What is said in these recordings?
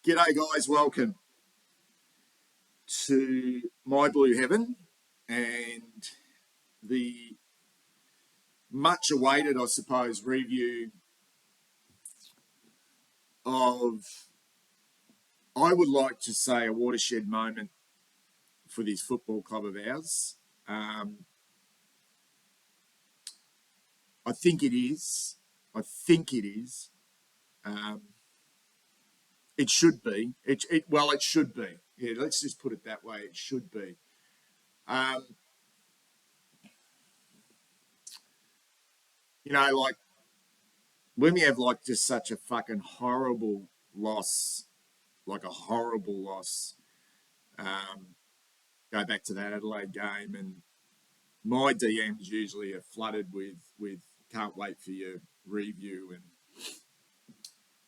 G'day, guys. Welcome to My Blue Heaven and the much awaited, I suppose, review of, I would like to say, a watershed moment for this football club of ours. I think it is. It should be. It should be. Yeah, let's just put it that way. It should be. Like when we have like just such a fucking horrible loss, like a horrible loss. Go back to that Adelaide game, and my DMs usually are flooded with can't wait for your review. And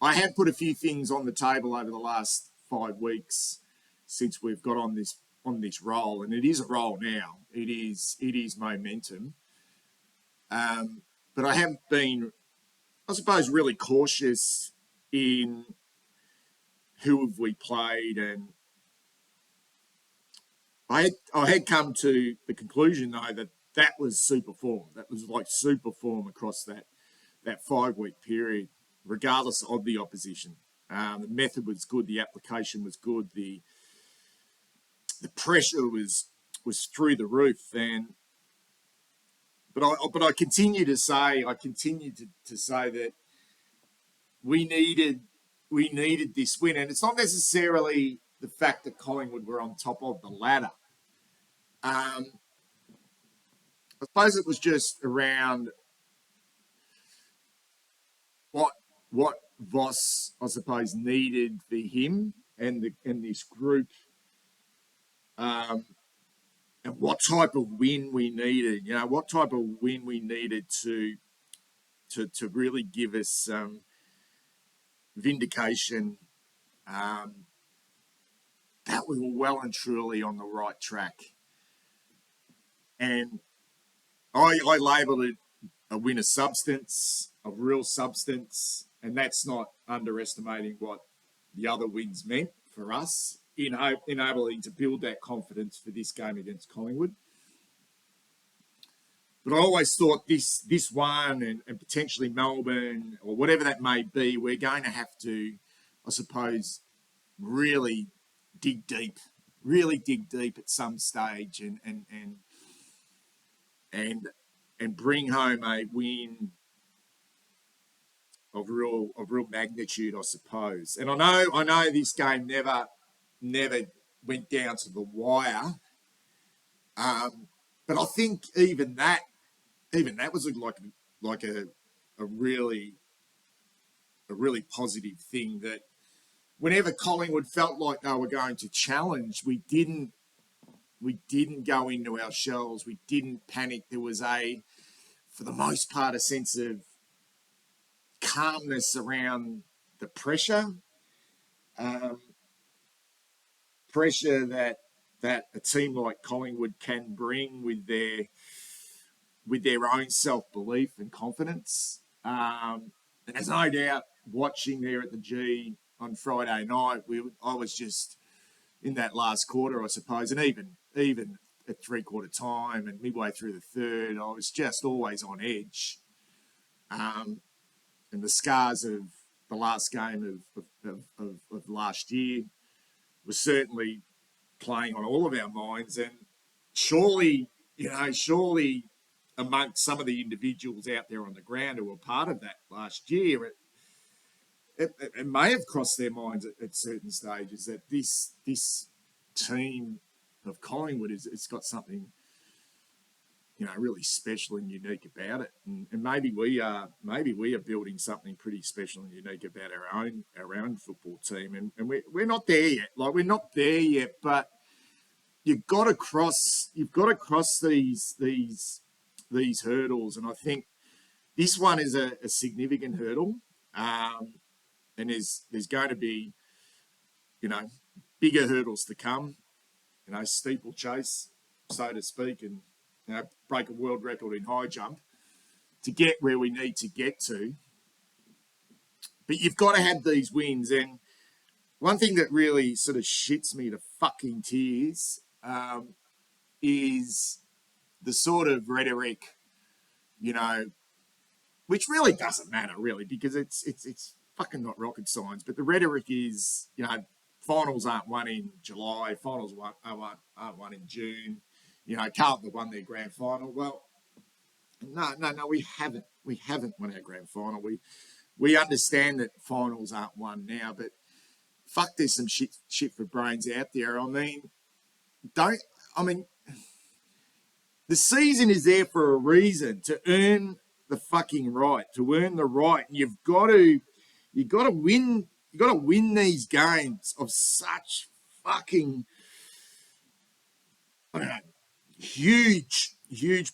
I have put a few things on the table over the last 5 weeks since we've got on this roll, and it is a roll now. It is momentum. But I have been, I suppose, really cautious in who have we played, and I had come to the conclusion though that was super form. That was like super form across that 5-week period, regardless of the opposition. The method was good, the application was good, the pressure was through the roof. But I continue to say that we needed this win, and it's not necessarily the fact that Collingwood were on top of the ladder. I suppose it was just around what Voss, I suppose, needed for him and this group, and what type of win we needed. What type of win we needed to really give us some vindication that we were well and truly on the right track. And I labelled it a win of substance, of real substance, and that's not underestimating what the other wins meant for us in enabling to build that confidence for this game against Collingwood. But I always thought this one and potentially Melbourne or whatever that may be, we're going to have to, I suppose, really dig deep at some stage and bring home a win of real magnitude, I suppose. And I know this game never went down to the wire, but I think even that was like a really positive thing, that whenever Collingwood felt like they were going to challenge, we didn't go into our shells. We didn't panic. There was for the most part, a sense of calmness around the pressure. Pressure that a team like Collingwood can bring with their own self-belief and confidence. And there's no doubt, watching there at the G on Friday night, I was just in that last quarter, I suppose, and even at 3/4 time and midway through the third, I was just always on edge. And the scars of the last game of last year was certainly playing on all of our minds. And surely amongst some of the individuals out there on the ground who were part of that last year, it may have crossed their minds at certain stages that this team of Collingwood it's got something really special and unique about it, and maybe we are building something pretty special and unique about our own football team, and we're not there yet. We're not there yet, but you've got to cross these hurdles, and I think this one is a significant hurdle, and there's going to be bigger hurdles to come, steeplechase, so to speak, and break a world record in high jump to get where we need to get to. But you've got to have these wins, and one thing that really sort of shits me to fucking tears is the sort of rhetoric, you know, which really doesn't matter, really, because it's fucking not rocket science. But the rhetoric is, finals aren't won in July, finals aren't won in June. Carlton won their grand final. Well, no, we haven't. We haven't won our grand final. We understand that finals aren't won now, but fuck, there's some shit for brains out there. Don't. I mean, the season is there for a reason, to earn the fucking right, to earn the right. And you've got to win. You got to win these games of such fucking, I don't know, huge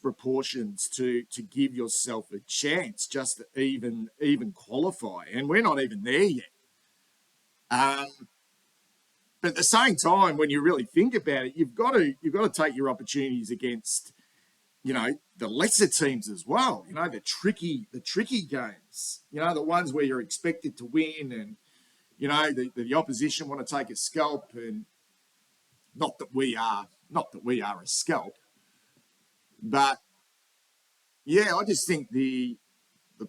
proportions to give yourself a chance just to even qualify. And we're not even there yet. But at the same time, when you really think about it, you've got to take your opportunities against, the lesser teams as well. The tricky games. The ones where you're expected to win, and the opposition want to take a scalp, and not that we are a scalp, but yeah, I just think the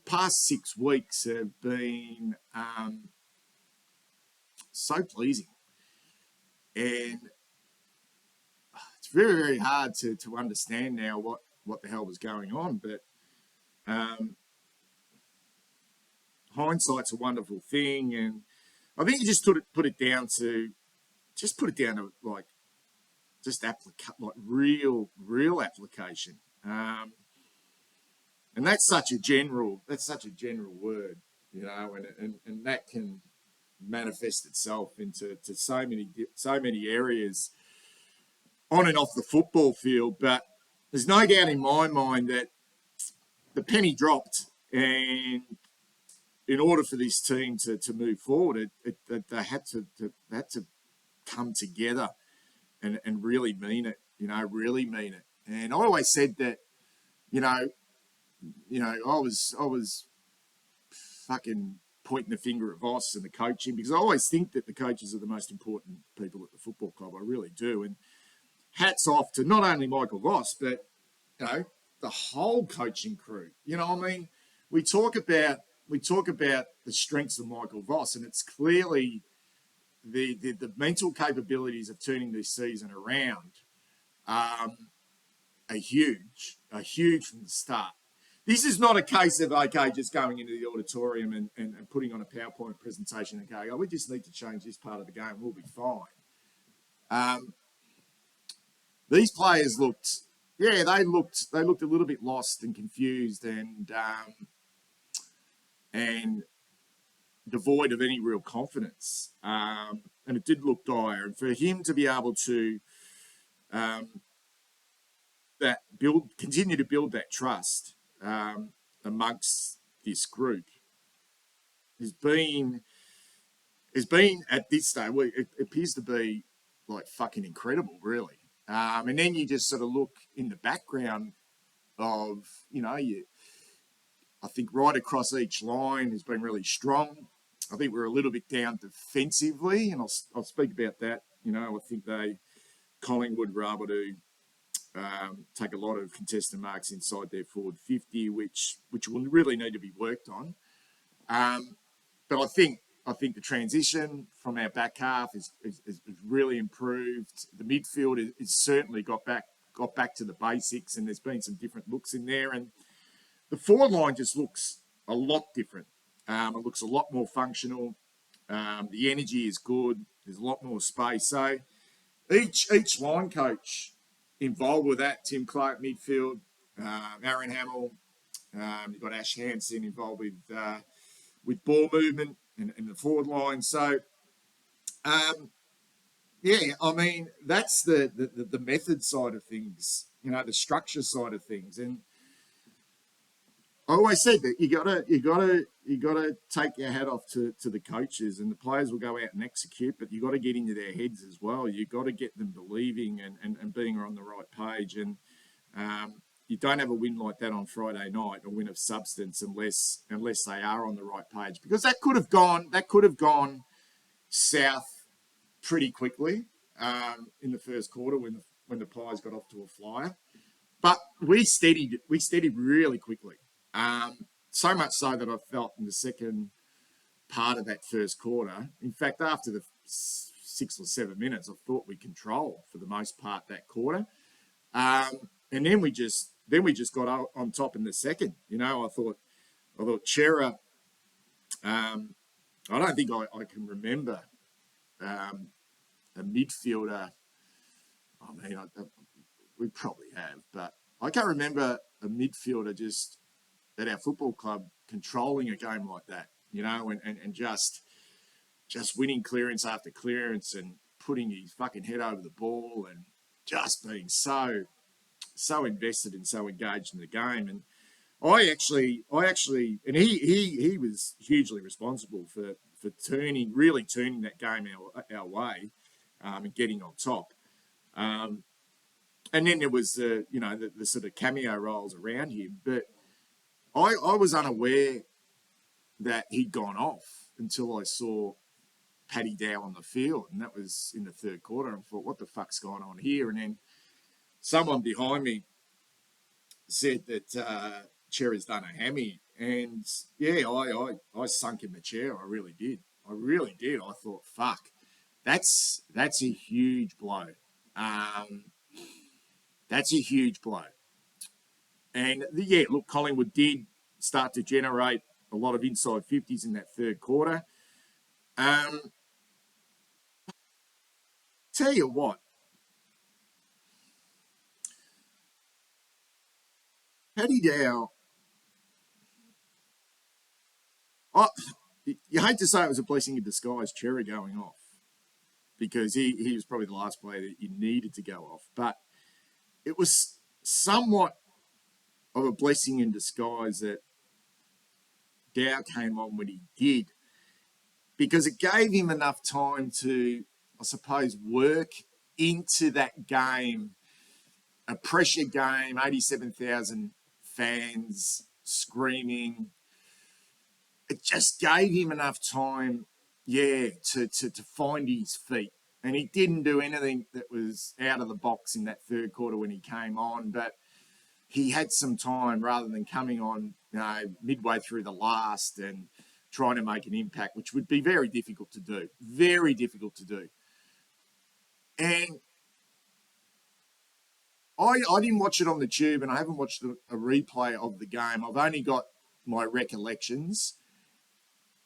past 6 weeks have been so pleasing, and it's very, very hard to understand now what the hell was going on. But hindsight's a wonderful thing, and I think you just put it down to like just real application, and that's such a general word, and that can manifest itself into so many areas on and off the football field. But there's no doubt in my mind that the penny dropped, and in order for this team to move forward, they had to come together and really mean it. Really mean it. And I always said that, I was fucking pointing the finger at Voss and the coaching, because I always think that the coaches are the most important people at the football club. I really do. And hats off to not only Michael Voss, but the whole coaching crew. We talk about the strengths of Michael Voss, and it's clearly the mental capabilities of turning this season around are huge from the start. This is not a case of, okay, just going into the auditorium and putting on a PowerPoint presentation and going, we just need to change this part of the game, we'll be fine. These players looked a little bit lost and confused, and devoid of any real confidence. And it did look dire. And for him to be able to continue to build that trust amongst this group has been at this stage, well, it appears to be like fucking incredible, really. And then you just sort of look in the background of, I think right across each line has been really strong. I think we're a little bit down defensively, and I'll speak about that. I think Collingwood were able to take a lot of contested marks inside their forward 50, which will really need to be worked on. But I think the transition from our back half is really improved. The midfield is certainly got back to the basics, and there's been some different looks in there. And the forward line just looks a lot different. It looks a lot more functional. The energy is good. There's a lot more space. So each line coach involved with that, Tim Clark midfield, Aaron Hamill, you've got Ash Hansen involved with ball movement and the forward line. So, that's the method side of things, the structure side of things. And I always said that you gotta take your hat off to the coaches, and the players will go out and execute, but you got to get into their heads as well. You got to get them believing and being on the right page. And you don't have a win like that on Friday night, a win of substance, unless they are on the right page, because that could have gone south pretty quickly in the first quarter when the Pies got off to a flyer. But we steadied really quickly. So much so that I felt in the second part of that first quarter. In fact, after the 6 or 7 minutes, I thought we controlled for the most part that quarter. And then we just got on top in the second. You know, I thought Chera. I don't think I can remember a midfielder. I mean, we probably have, but I can't remember a midfielder just at our football club controlling a game like that. You know, and just winning clearance after clearance and putting his fucking head over the ball and just being so invested and so engaged in the game. And I actually, and he was hugely responsible for really turning that game our way, and getting on top. And then there was the sort of cameo roles around him, but I was unaware that he'd gone off until I saw Paddy Dow on the field, and that was in the third quarter. And I thought, what the fuck's going on here? And then someone behind me said that Cherry's done a hammy, and yeah, I sunk in the chair. I really did. I thought, fuck, that's a huge blow. That's a huge blow. And yeah, look, Collingwood did start to generate a lot of inside 50s in that third quarter. Tell you what, Paddy Dow, you hate to say it was a blessing in disguise, Cherry going off, because he was probably the last player that you needed to go off. But it was somewhat of a blessing in disguise that Dow came on when he did, because it gave him enough time to, I suppose, work into that game, a pressure game, 87,000 fans screaming. It just gave him enough time, to find his feet. And he didn't do anything that was out of the box in that third quarter when he came on, but he had some time rather than coming on, midway through the last and trying to make an impact, which would be very difficult to do. Very difficult to do. And I didn't watch it on the tube, and I haven't watched a replay of the game. I've only got my recollections.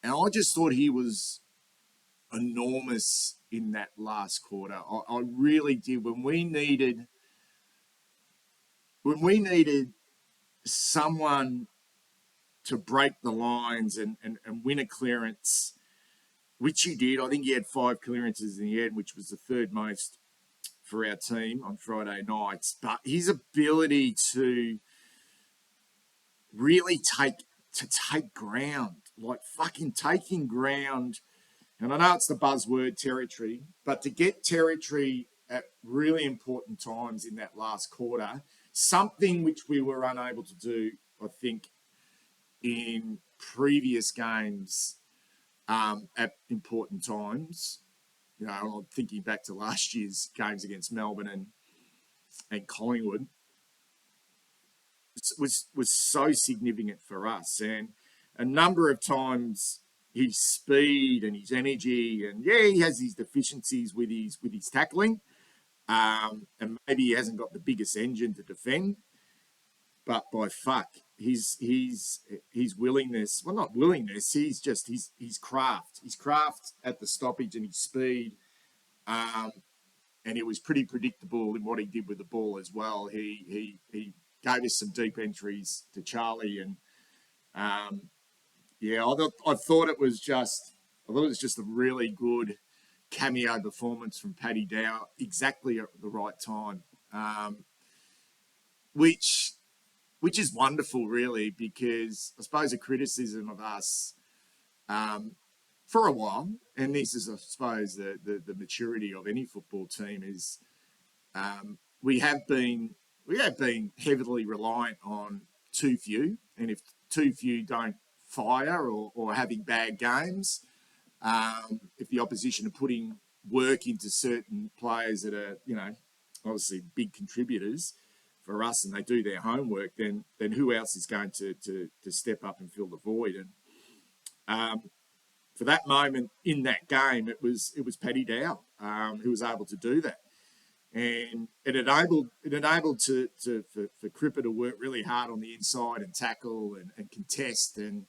And I just thought he was enormous in that last quarter. I really did. When we needed someone to break the lines and win a clearance, which he did. I think he had 5 clearances in the end, which was the third most for our team on Friday nights. But his ability to really take ground, like fucking taking ground, and I know it's the buzzword territory, but to get territory at really important times in that last quarter, something which we were unable to do, I think, in previous games at important times. You know, I'm thinking back to last year's games against Melbourne and Collingwood. Was so significant for us, and a number of times his speed and his energy, and he has these deficiencies with his tackling, and maybe he hasn't got the biggest engine to defend, but by fuck, his willingness, well, not willingness, he's just his craft at the stoppage and his speed, and it was pretty predictable in what he did with the ball as well. He gave us some deep entries to Charlie, and I thought it was just a really good cameo performance from Paddy Dow, exactly at the right time, which is wonderful, really, because I suppose a criticism of us for a while, and this is, I suppose, the maturity of any football team, is we have been heavily reliant on too few, and if too few don't fire or having bad games, if the opposition are putting work into certain players that are, obviously big contributors for us, and they do their homework, then who else is going to step up and fill the void? And for that moment in that game, it was Paddy Dow who was able to do that, and it enabled for Cripper to work really hard on the inside and tackle and contest and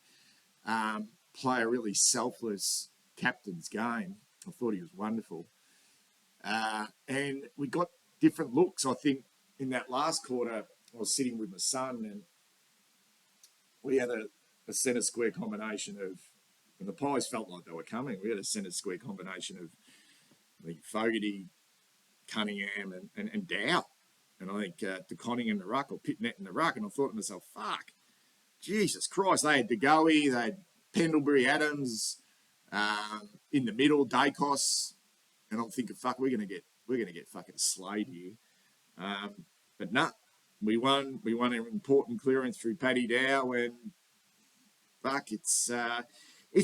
play a really selfless captain's game. I thought he was wonderful, and we got different looks. I think in that last quarter, I was sitting with my son, and we had a centre square combination of, and the Pies felt like they were coming. We had a centre square combination of, I think, Fogarty, Cunningham, and Dow. And I think De Conning in the ruck, or Pitnet in the ruck. And I thought to myself, fuck, Jesus Christ. They had De Goey, they had Pendlebury, Adams, in the middle, Dacos. And I'm thinking, fuck, we're gonna get fucking slayed here. But no, we won an important clearance through Paddy Dow, and fuck, it's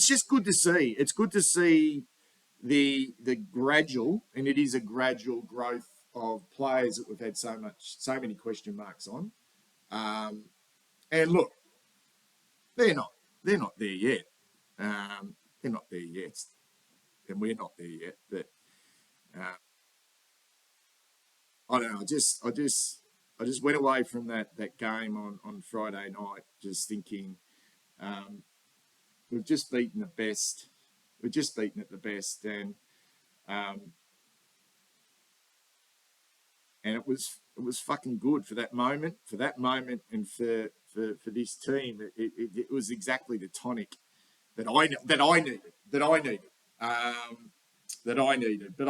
just good to see. It's good to see the gradual, and it is a gradual growth of players that we've had so many question marks on. And look, they're not there yet. They're not there yet, and we're not there yet. But I don't know. I just went away from that game on Friday night, just thinking, we've just beaten the best. We're just beaten at the best, and it was fucking good for that moment, and for this team. It was exactly the tonic that I needed. But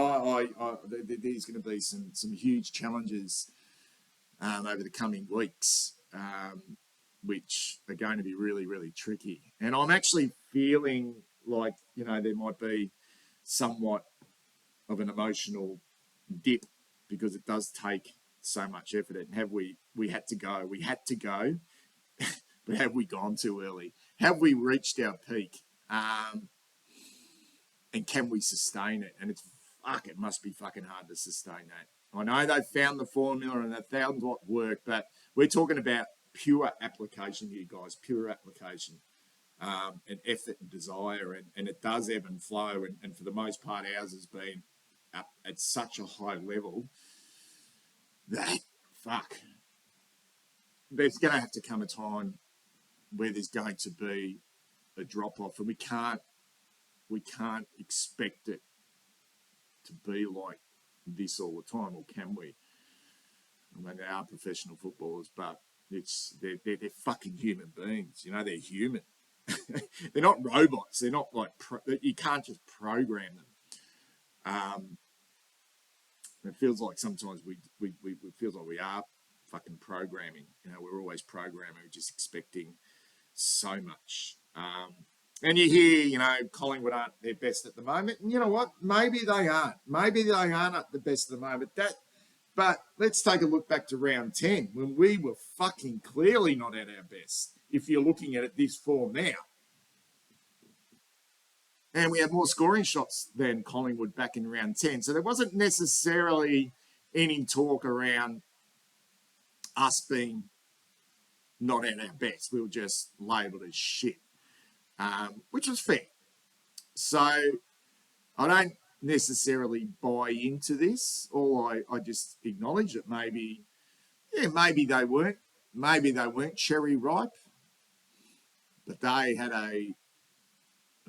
there's going to be some huge challenges over the coming weeks, which are going to be really, really tricky. And I'm actually feeling like, there might be somewhat of an emotional dip, because it does take so much effort. And we had to go, but have we gone too early? Have we reached our peak? And can we sustain it? And it must be fucking hard to sustain that. I know they've found the formula and they've found what worked, but we're talking about pure application here, guys, pure application, and effort and desire, and it does ebb and flow, and for the most part, ours has been up at such a high level that, fuck, there's going to have to come a time where there's going to be a drop-off, and we can't expect it to be like this all the time, or can we? I mean, they are professional footballers, but they're fucking human beings. They're human. They're not robots. They're not like you can't just program them. It feels like sometimes we feels like we are fucking programming. We're always programming, just expecting so much. And you hear, Collingwood aren't their best at the moment. And you know what? Maybe they aren't. Maybe they aren't at the best at the moment. But let's take a look back to round 10, when we were fucking clearly not at our best, if you're looking at it this form now. And we had more scoring shots than Collingwood back in round 10. So there wasn't necessarily any talk around us being not at our best. We were just labelled as shit, which was fair. So I don't necessarily buy into this. I just acknowledge that maybe they weren't. Maybe they weren't cherry ripe, but they had a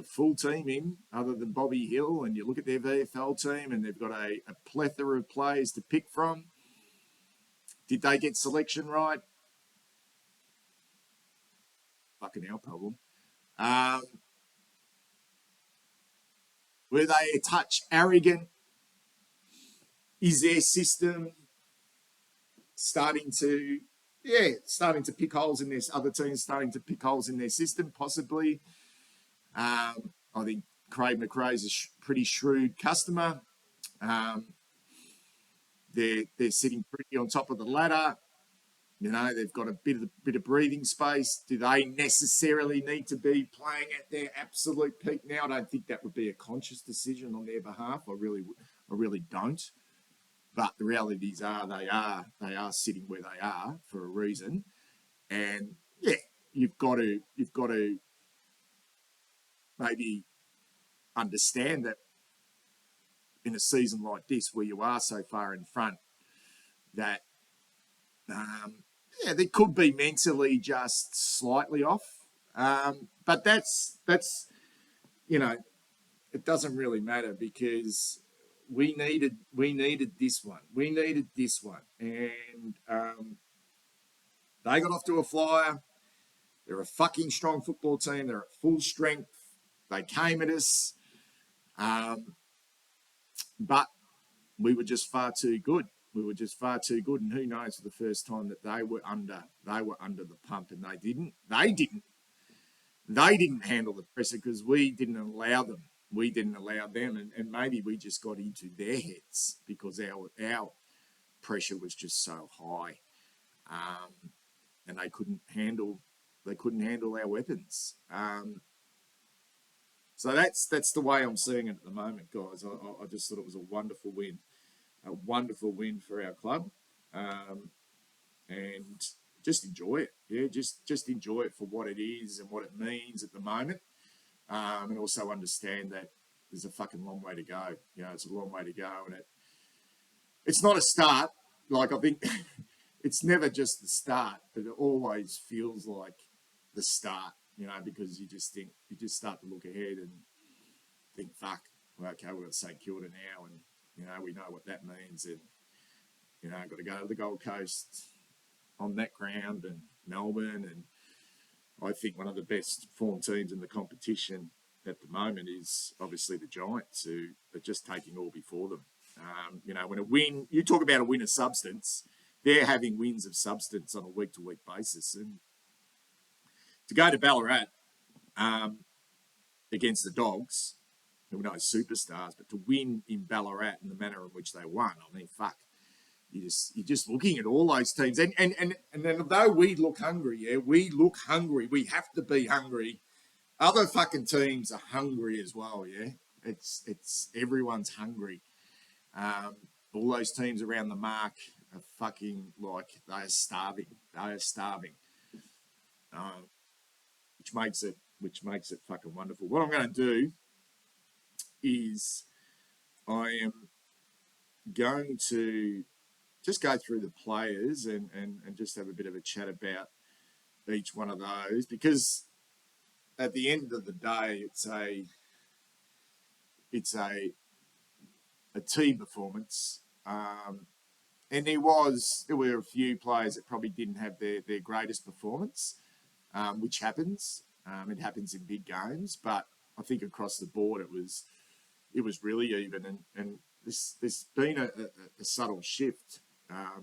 full team in, other than Bobby Hill, and you look at their VFL team and they've got a plethora of players to pick from. Did they get selection right? Fucking our problem. Were they a touch arrogant? Is their system starting to pick holes in this? Other teams starting to pick holes in their system, possibly. I think Craig McRae's a pretty shrewd customer. They're sitting pretty on top of the ladder. You know, they've got a bit of breathing space. Do they necessarily need to be playing at their absolute peak now? I don't think that would be a conscious decision on their behalf. I really don't. But the realities are they are sitting where they are for a reason. And yeah, you've got to maybe understand that in a season like this where you are so far in front that yeah, they could be mentally just slightly off. But that's you know, it doesn't really matter because we needed this one. We needed this one. And they got off to a flyer. They're a fucking strong football team. They're at full strength. They came at us. But we were just far too good. We were just far too good. And who knows for the first time that they were under the pump and they didn't. They didn't handle the pressure because we didn't allow them. We didn't allow them. And maybe we just got into their heads because our pressure was just so high. And they couldn't handle our weapons. So that's the way I'm seeing it at the moment, guys. I just thought it was a wonderful win for our club, and just enjoy it. Yeah, just enjoy it for what it is and what it means at the moment, and also understand that there's a fucking long way to go. You know, it's a long way to go, and it's not a start. Like I think it's never just the start, but it always feels like the start. You know, because you just start to look ahead and think, fuck, well, okay, we've got St Kilda now, and you know we know what that means, and you know, got to go to the Gold Coast on that ground and Melbourne, and I think one of the best form teams in the competition at the moment is obviously the Giants, who are just taking all before them. You know, when a win, you talk about a win of substance, they're having wins of substance on a week-to-week basis, and to go to Ballarat against the Dogs, who are no superstars, but to win in Ballarat in the manner in which they won, I mean, fuck, you're just looking at all those teams, and then although we look hungry, yeah, we look hungry. We have to be hungry. Other fucking teams are hungry as well, yeah. It's everyone's hungry. All those teams around the mark are fucking like they are starving. They are starving. Which makes it fucking wonderful. What I'm going to do is I am going to just go through the players and just have a bit of a chat about each one of those, because at the end of the day, it's a team performance. And there were a few players that probably didn't have their greatest performance, which happens. It happens in big games, but I think across the board it was really even, and there's been a subtle shift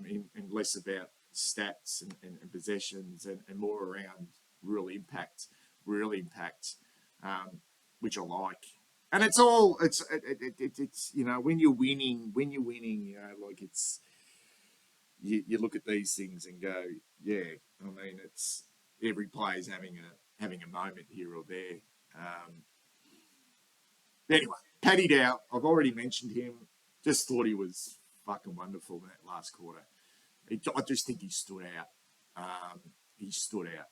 in less about stats and possessions and more around real impact, which I like. And it's you know, when you're winning, you know, like it's you look at these things and go, yeah, I mean, it's every player's having a moment here or there. Anyway, Paddy Dow, I've already mentioned him. Just thought he was fucking wonderful in that last quarter. I just think he stood out. He stood out.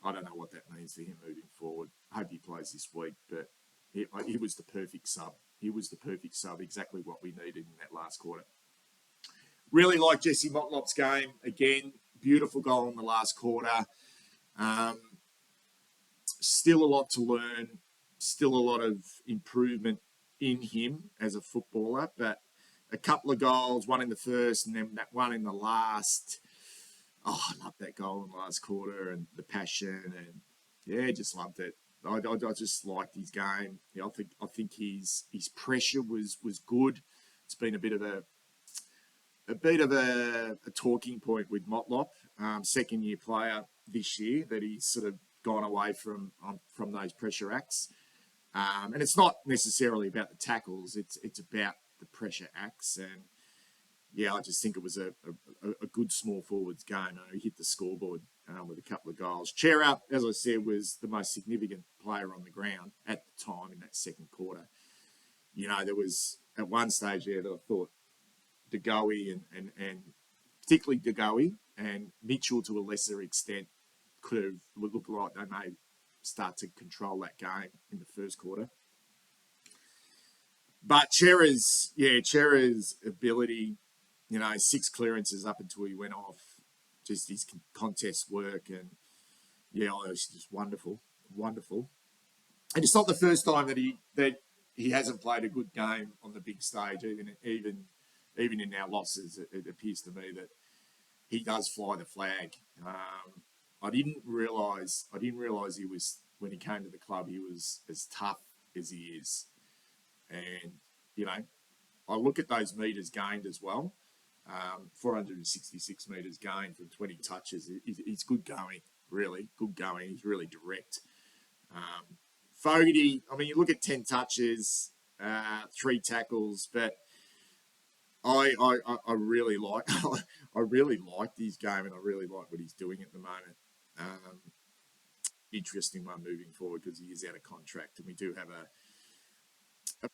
I don't know what that means for him moving forward. I hope he plays this week, but he was the perfect sub. He was the perfect sub, exactly what we needed in that last quarter. Really like Jesse Motlop's game. Again, beautiful goal in the last quarter. Still a lot to learn. Still a lot of improvement in him as a footballer, but a couple of goals, one in the first and then that one in the last. Oh, I love that goal in the last quarter and the passion, and yeah, just loved it. I just liked his game. Yeah, I think his pressure was good. It's been a bit of a talking point with Motlop, second year player this year, that he's sort of gone away from those pressure acts. And it's not necessarily about the tackles; it's about the pressure acts. And yeah, I just think it was a good small forwards game. He hit the scoreboard with a couple of goals. Chera, as I said, was the most significant player on the ground at the time in that second quarter. There was at one stage there that I thought De Goey and particularly De Goey and Mitchell to a lesser extent could have looked like they may start to control that game in the first quarter. But Chera's ability, 6 clearances up until he went off, just his contest work, and it was just wonderful, wonderful. And it's not the first time that he hasn't played a good game on the big stage, even in our losses. It appears to me that he does fly the flag. I didn't realise he was, when he came to the club, he was as tough as he is. And, I look at those metres gained as well. 466 metres gained from 20 touches. He's good going, really. Good going. He's really direct. Fogarty, you look at 10 touches, 3 tackles, but I really like I really liked his game, and I really like what he's doing at the moment. Interesting one moving forward because he is out of contract, and we do have a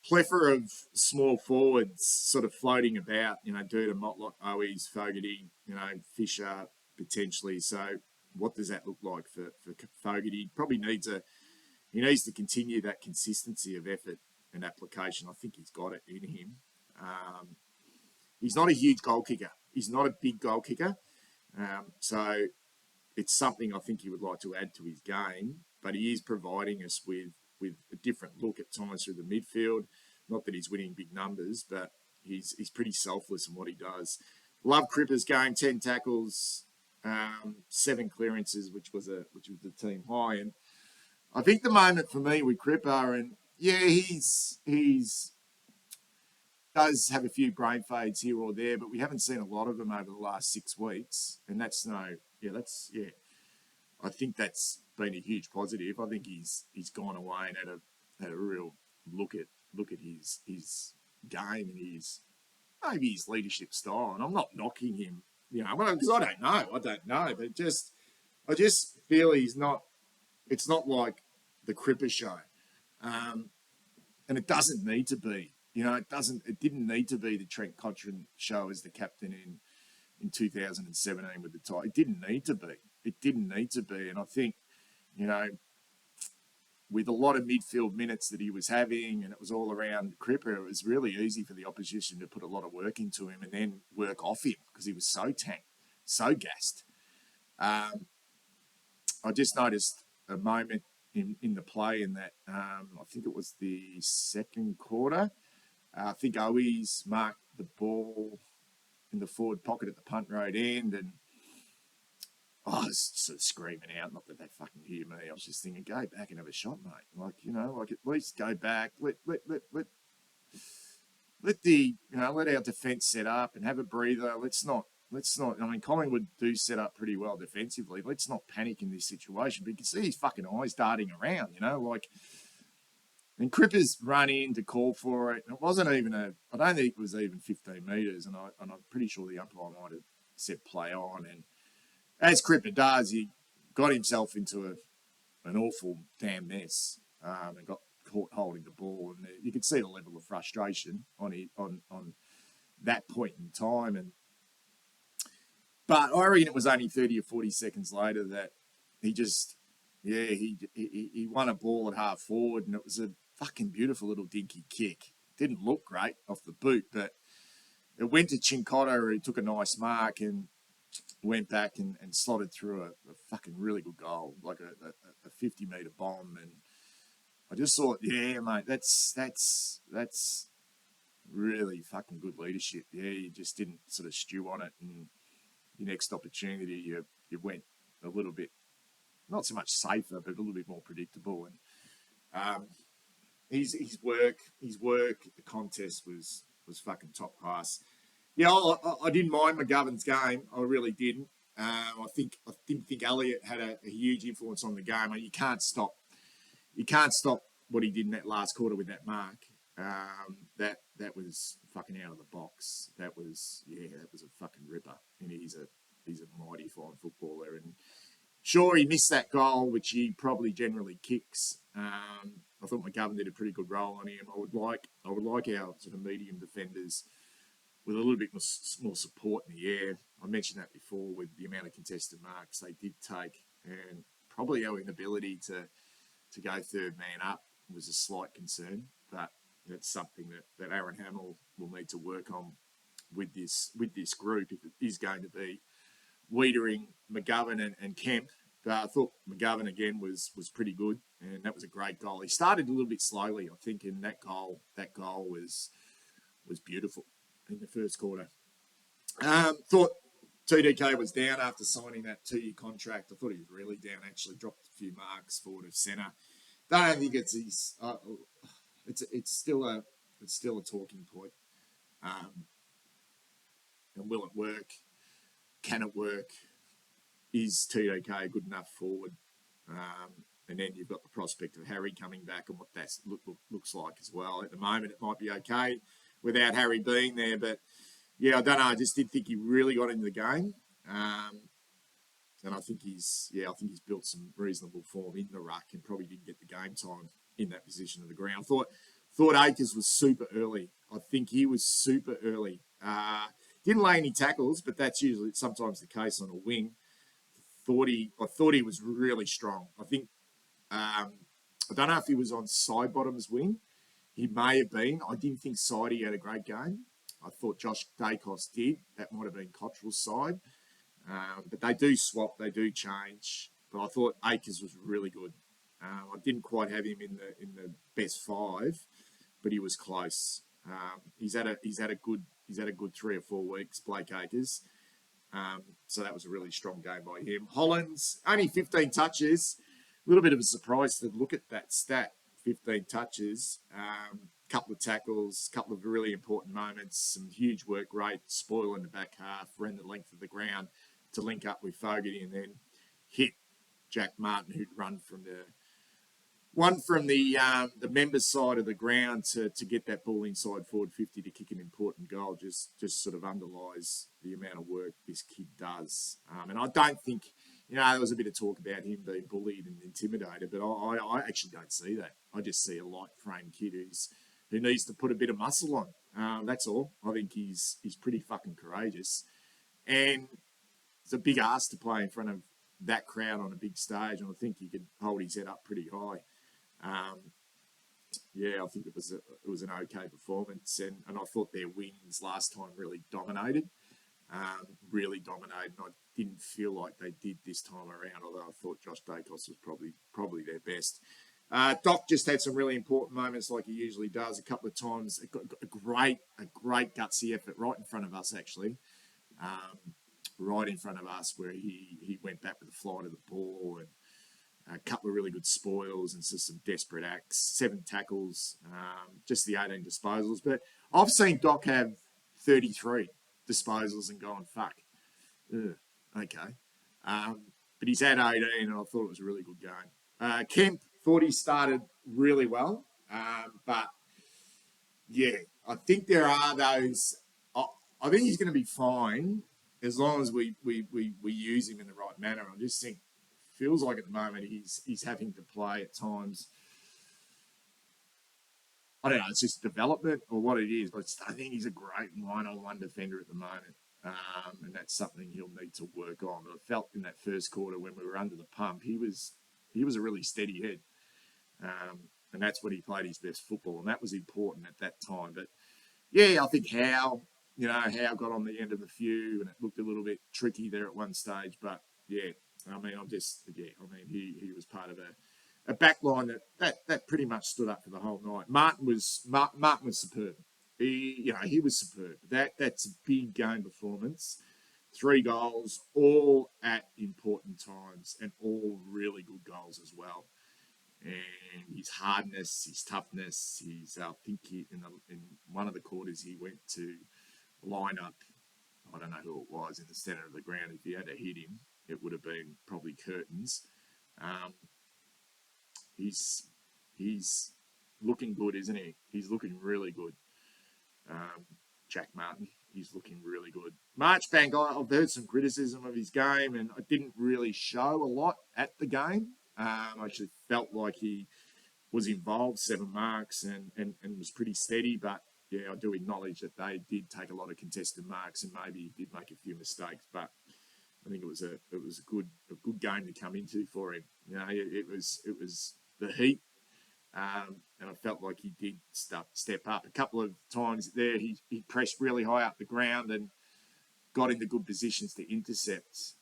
plethora of small forwards sort of floating about. Durden, Motlop, Owies, Fogarty, Fisher potentially. So what does that look like for Fogarty? Probably needs to continue that consistency of effort and application. I think he's got it in him. He's not a huge goal kicker. He's not a big goal kicker. So it's something I think he would like to add to his game, but he is providing us with a different look at times through the midfield. Not that he's winning big numbers, but he's pretty selfless in what he does. Love Cripper's game, 10 tackles, 7 clearances, which was the team high. And I think the moment for me with Cripper, and he's does have a few brain fades here or there, but we haven't seen a lot of them over the last 6 weeks, and I think that's been a huge positive. I think he's gone away and had a real look at his game and maybe his leadership style. And I'm not knocking him, because I don't know, but I just feel he's not. It's not like the Cripper show, and it doesn't need to be. It didn't need to be the Trent Cotran show as the captain in 2017 with the tie. It didn't need to be. It didn't need to be. And I think, with a lot of midfield minutes that he was having, and it was all around Cripper, it was really easy for the opposition to put a lot of work into him and then work off him because he was so tanked, so gassed. I just noticed a moment in the play in that, I think it was the second quarter. I think Owies marked the ball in the forward pocket at the punt road end, and I was sort of screaming out, not that they fucking hear me. I was just thinking, go back and have a shot, mate. Like at least go back. Let our defence set up and have a breather. Let's not. Collingwood do set up pretty well defensively. Let's not panic in this situation. But you can see his fucking eyes darting around, And Cripper's run in to call for it. And it wasn't even I don't think it was even 15 metres. And I'm pretty sure the umpire might have said play on. And as Cripper does, he got himself into an awful damn mess and got caught holding the ball. And you could see the level of frustration on that point in time. But I reckon it was only 30 or 40 seconds later that he just, he won a ball at half forward, and it was a fucking beautiful little dinky kick. Didn't look great off the boot, but it went to Chincotta, who took a nice mark and went back and slotted through a fucking really good goal, like a 50-metre bomb. And I just thought, mate, that's really fucking good leadership. You just didn't sort of stew on it, and your next opportunity, you went a little bit, not so much safer, but a little bit more predictable. And his work, the contest was fucking top class. I didn't mind McGovern's game. I really didn't. I didn't think Elliott had a huge influence on the game. You can't stop what he did in that last quarter with that mark. that was fucking out of the box. That was a fucking ripper. And he's a mighty fine footballer. And sure, he missed that goal, which he probably generally kicks. I thought McGovern did a pretty good role on him. I would like our sort of medium defenders with a little bit more support in the air. I mentioned that before with the amount of contested marks they did take, and probably our inability to go third man up was a slight concern. But that's something that Aaron Hamill will need to work on with this group if it is going to be Wiedering, McGovern, and Kemp. I thought McGovern again was pretty good, and that was a great goal. He started a little bit slowly, I think, and that goal was beautiful in the first quarter. Thought TDK was down after signing that 2-year contract. I thought he was really down. Actually, dropped a few marks forward of centre. I don't think it's his. It's still a talking point. And will it work? Can it work? Is TDK good enough forward? And then you've got the prospect of Harry coming back and what that looks like as well. At the moment, it might be okay without Harry being there, but yeah, I don't know. I just did think he really got into the game, and I think he's built some reasonable form in the ruck and probably didn't get the game time in that position of the ground. Thought Akers was super early. I think he was super early. Didn't lay any tackles, but that's usually sometimes the case on a wing. I thought he was really strong. I think I don't know if he was on Sidebottom's wing. He may have been. I didn't think Sidey had a great game. I thought Josh Dacos did. That might have been Cottrell's side. But they do swap. They do change. But I thought Akers was really good. I didn't quite have him in the best 5, but he was close. He's had a good 3 or 4 weeks, Blake Akers. So that was a really strong game by him. Hollands, only 15 touches. A little bit of a surprise to look at that stat, 15 touches, couple of tackles, couple of really important moments, some huge work rate, spoil in the back half, ran the length of the ground to link up with Fogarty and then hit Jack Martin, who'd run from the members' side of the ground to get that ball inside forward 50 to kick an important goal. Just sort of underlies the amount of work this kid does. And I don't think, there was a bit of talk about him being bullied and intimidated, but I actually don't see that. I just see a light frame kid who needs to put a bit of muscle on. That's all. I think he's pretty fucking courageous, and it's a big ask to play in front of that crowd on a big stage, and I think he could hold his head up pretty high. I think it was an okay performance, and I thought their wings last time really dominated. And I didn't feel like they did this time around, although I thought Josh Dacos was probably their best. Doc just had some really important moments like he usually does. A couple of times, a great gutsy effort right in front of us, actually. Right in front of us, where he went back with the flight of the ball, and a couple of really good spoils and just some desperate acts. 7 tackles, just the 18 disposals. But I've seen Doc have 33 disposals and gone, fuck. Ugh, okay. But he's had 18, and I thought it was a really good game. Kemp thought he started really well, but yeah, I think there are those. I think he's going to be fine as long as we use him in the right manner. I just think feels like at the moment he's having to play at times. I don't know, it's just development or what it is, but I think he's a great one-on-one defender at the moment. And that's something he'll need to work on. But I felt in that first quarter when we were under the pump, he was a really steady head. And that's when he played his best football, and that was important at that time. But yeah, I think Howe got on the end of a few, and it looked a little bit tricky there at one stage. But yeah, he was part of a back line that pretty much stood up for the whole night. Martin was superb. He was superb. That's a big game performance. 3 goals, all at important times, and all really good goals as well. And his hardness, his toughness, I think in one of the quarters he went to line up, I don't know who it was, in the centre of the ground. If he had to hit him, it would have been probably curtains. He's looking good, isn't he? He's looking really good. Jack Martin, he's looking really good. Marchbank, I've heard some criticism of his game, and I didn't really show a lot at the game. I actually felt like he was involved, 7 marks, and was pretty steady. But yeah, I do acknowledge that they did take a lot of contested marks, and maybe he did make a few mistakes. But I think it was a good game to come into for him. You know, it was the heat, and I felt like he did step up a couple of times there. He pressed really high up the ground and got into good positions to intercept,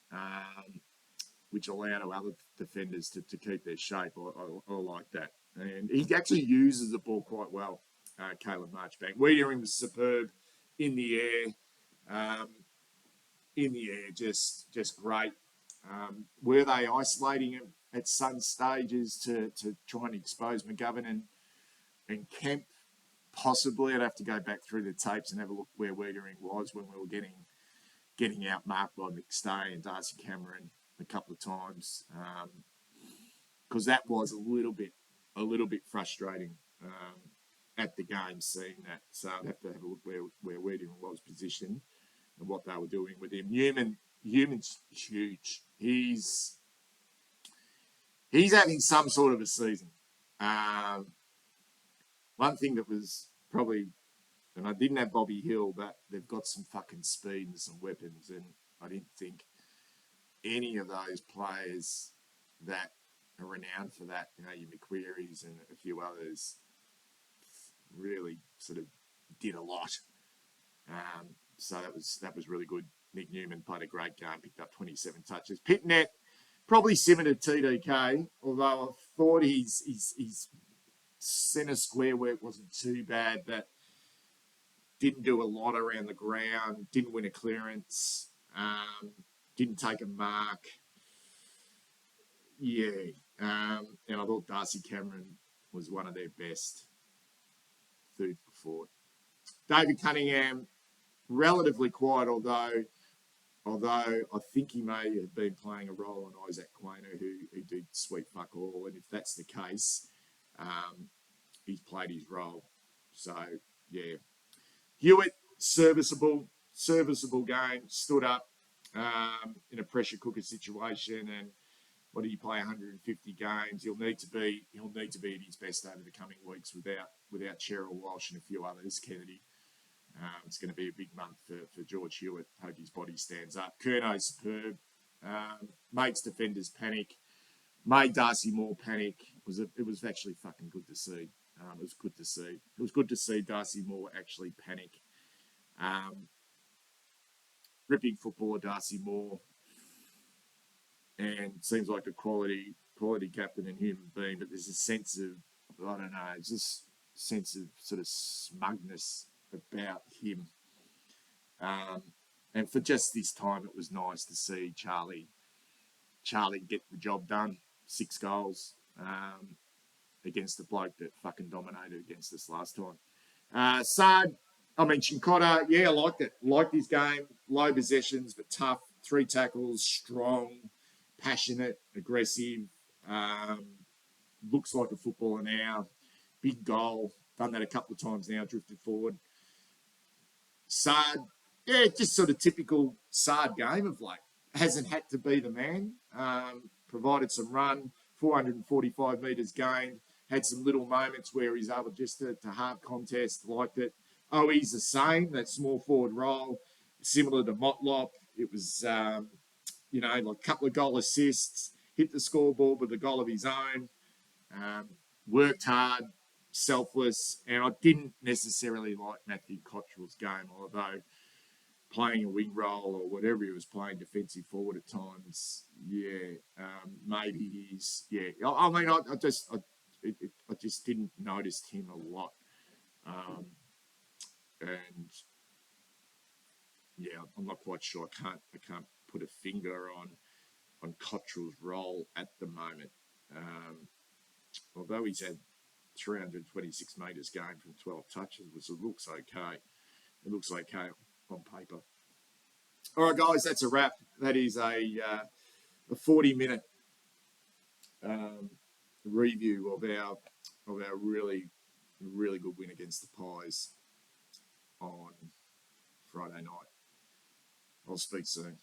which allowed other defenders to keep their shape. I like that, and he actually uses the ball quite well. Caleb Marchbank. Wiedering was superb in the air. Um, just great. Were they isolating him at some stages to try and expose McGovern and Kemp? Possibly. I'd have to go back through the tapes and have a look where Wiedering was when we were getting outmarked by McStay and Darcy Cameron a couple of times, because that was a little bit frustrating at the game, seeing that. So I'd have to have a look where Wiedering was positioned and what they were doing with him. Newman's huge. He's having some sort of a season. One thing that was probably, and I didn't have Bobby Hill, but they've got some fucking speed and some weapons, and I didn't think any of those players that are renowned for that, you know, your McQuarries and a few others, really sort of did a lot. So that was really good. Nick Newman played a great game, picked up 27 touches. Pitnet, probably similar to TDK, although I thought his centre square work wasn't too bad, but didn't do a lot around the ground, didn't win a clearance, didn't take a mark. Yeah, and I thought Darcy Cameron was one of their best food for thought. David Cunningham, relatively quiet, although I think he may have been playing a role on Isaac Quainer, who did sweet fuck all, and if that's the case, he's played his role. So yeah, Hewitt, serviceable game, stood up in a pressure cooker situation, and what did he play? 150 games. He'll need to be at his best over the coming weeks without Cheryl Walsh and a few others. Kennedy. It's going to be a big month for George Hewitt. Hope his body stands up. Curno's superb. Makes defenders panic. Made Darcy Moore panic. It was actually fucking good to see. It was good to see. It was good to see Darcy Moore actually panic. Ripping footballer Darcy Moore, and seems like a quality captain and human being. But there's a sense of, I don't know, just sense of sort of smugness about him. And for just this time, it was nice to see Charlie get the job done. 6 goals against the bloke that fucking dominated against us last time. Chincotta, yeah, I liked it. Liked his game. Low possessions, but tough. 3 tackles, strong, passionate, aggressive. Looks like a footballer now. Big goal. Done that a couple of times now, drifted forward. Sard, yeah, just sort of typical Sard game of like, hasn't had to be the man. Provided some run, 445 metres gained. Had some little moments where he's able just to hard contest, liked it. Oh, he's the same, that small forward role, similar to Motlop. It was, like a couple of goal assists, hit the scoreboard with a goal of his own, worked hard, selfless, and I didn't necessarily like Matthew Cottrell's game, although playing a wing role or whatever he was playing, defensive forward at times, maybe he's, I just didn't notice him a lot. And yeah, I'm not quite sure. I can't put a finger on Cottrell's role at the moment. Although he's had 326 metres gained from 12 touches, which looks okay. It looks okay on paper. All right, guys, that's a wrap. That is a 40-minute review of our really, really good win against the Pies on Friday night. I'll speak soon.